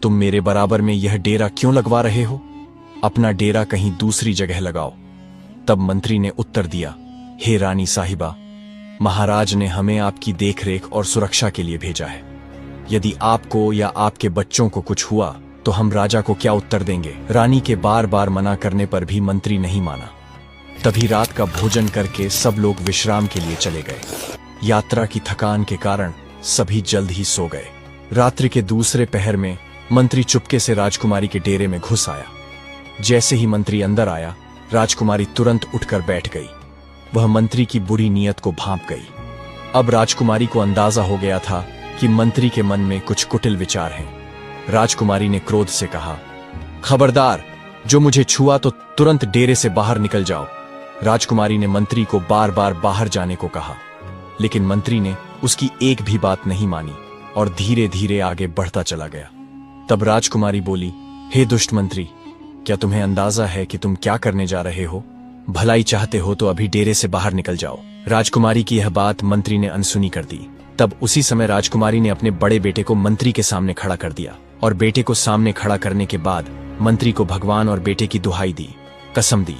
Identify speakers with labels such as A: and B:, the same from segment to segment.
A: तुम मेरे बराबर में यह डेरा क्यों लगवा रहे हो? अपना डेरा कहीं दूसरी जगह लगाओ। तब मंत्री ने उत्तर दिया, हे रानी साहिबा, महाराज ने हमें आपकी देखरेख और सुरक्षा के लिए भेजा है। यदि आपको या आपके बच्चों को कुछ हुआ तो हम राजा को क्या उत्तर देंगे? रानी के बार बार मना करने पर भी मंत्री नहीं माना। तभी रात का भोजन करके सब लोग विश्राम के लिए चले गए। यात्रा की थकान के कारण सभी जल्द ही सो गए। रात्रि के दूसरे पहर में मंत्री चुपके से राजकुमारी के डेरे में घुस आया। जैसे ही मंत्री अंदर आया, राजकुमारी तुरंत उठकर बैठ गई। वह मंत्री की बुरी नीयत को भांप गई। अब राजकुमारी को अंदाजा हो गया था कि मंत्री के मन में कुछ कुटिल विचार हैं। राजकुमारी ने क्रोध से कहा, खबरदार, जो मुझे छुआ तो तुरंत डेरे से बाहर निकल जाओ। राजकुमारी ने मंत्री को बार बार बाहर जाने को कहा, लेकिन मंत्री ने उसकी एक भी बात नहीं मानी और धीरे धीरे आगे बढ़ता चला गया। तब राजकुमारी बोली, हे दुष्ट मंत्री, क्या तुम्हें अंदाजा है कि तुम क्या करने जा रहे हो? भलाई चाहते हो तो अभी डेरे से बाहर निकल जाओ। राजकुमारी की यह बात मंत्री ने अनसुनी कर दी। तब उसी समय राजकुमारी ने अपने बड़े बेटे को मंत्री के सामने खड़ा कर दिया और बेटे को सामने खड़ा करने के बाद मंत्री को भगवान और बेटे की दुहाई दी, कसम दी।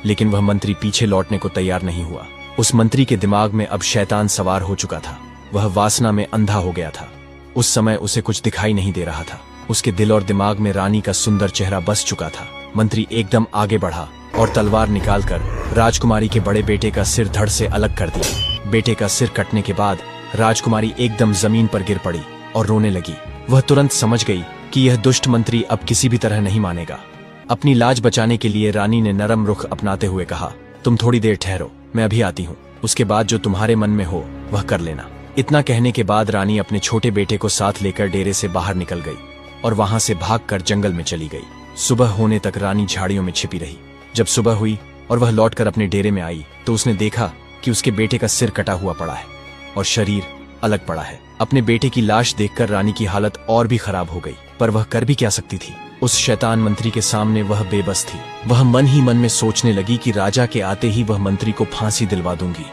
A: लेकिन वह मंत्री पीछे लौटने को तैयार नहीं हुआ। उस मंत्री के दिमाग में अब शैतान सवार हो चुका था। वह वासना में अंधा हो गया था। उस समय उसे कुछ दिखाई नहीं दे रहा था। उसके दिल और दिमाग में रानी का सुंदर चेहरा बस चुका था। मंत्री एकदम आगे बढ़ा और तलवार निकालकर राजकुमारी के बड़े बेटे का सिर धड़ से अलग कर दिया। बेटे का सिर कटने के बाद राजकुमारी एकदम जमीन पर गिर पड़ी और रोने लगी। वह तुरंत समझ गई कि यह दुष्ट मंत्री अब किसी भी तरह नहीं मानेगा। अपनी लाज बचाने के लिए रानी ने नरम रुख अपनाते हुए कहा, तुम थोड़ी देर ठहरो, मैं अभी आती हूँ। उसके बाद जो तुम्हारे मन में हो वह कर लेना। इतना कहने के बाद रानी अपने छोटे बेटे को साथ लेकर डेरे से बाहर निकल गई और वहां से भागकर जंगल में चली गई। सुबह होने तक रानी झाड़ियों में छिपी रही। जब सुबह हुई और वह लौटकर अपने डेरे में आई तो उसने देखा कि उसके बेटे का सिर कटा हुआ पड़ा है और शरीर अलग पड़ा है। अपने बेटे की लाश देखकर रानी की हालत और भी खराब हो गई, पर वह कर भी क्या सकती थी? उस शैतान मंत्री के सामने वह बेबस थी। वह मन ही मन में सोचने लगी कि राजा के आते ही वह मंत्री को फांसी दिलवा दूंगी।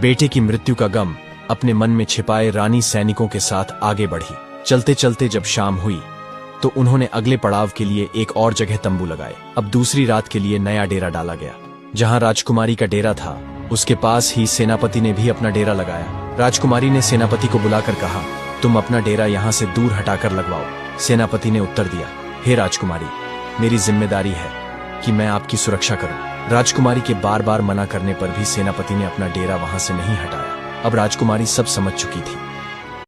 A: बेटे की मृत्यु का गम अपने मन में छिपाए रानी सैनिकों के साथ आगे बढ़ी। चलते चलते जब शाम हुई तो उन्होंने अगले पड़ाव के लिए एक और जगह तंबू लगाए। अब दूसरी रात के लिए नया डेरा डाला गया। जहां राजकुमारी का डेरा था उसके पास ही सेनापति ने भी अपना डेरा लगाया। राजकुमारी ने सेनापति को बुलाकर कहा, तुम अपना डेरा यहाँ से दूर हटाकर लगवाओ। सेनापति ने उत्तर दिया, हे राजकुमारी, मेरी जिम्मेदारी है कि मैं आपकी सुरक्षा करूं। राजकुमारी के बार बार मना करने पर भी सेनापति ने अपना डेरा वहां से नहीं हटाया। अब राजकुमारी सब समझ चुकी थी।